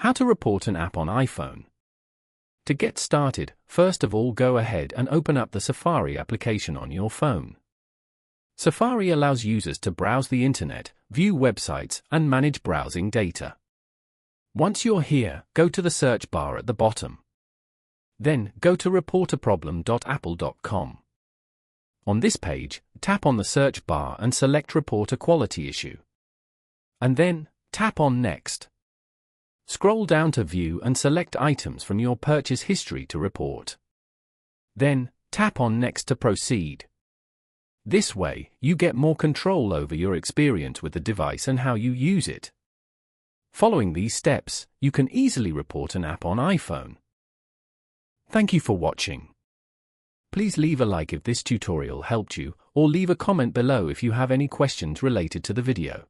How to report an app on iPhone. To get started, first of all go ahead and open up the Safari application on your phone. Safari allows users to browse the internet, view websites, and manage browsing data. Once you're here, go to the search bar at the bottom. Then, go to reportaproblem.apple.com. On this page, tap on the search bar and select Report a Quality Issue. And then, tap on Next. Scroll down to View and select items from your purchase history to report. Then, tap on Next to proceed. This way, you get more control over your experience with the device and how you use it. Following these steps, you can easily report an app on iPhone. Thank you for watching. Please leave a like if this tutorial helped you, or leave a comment below if you have any questions related to the video.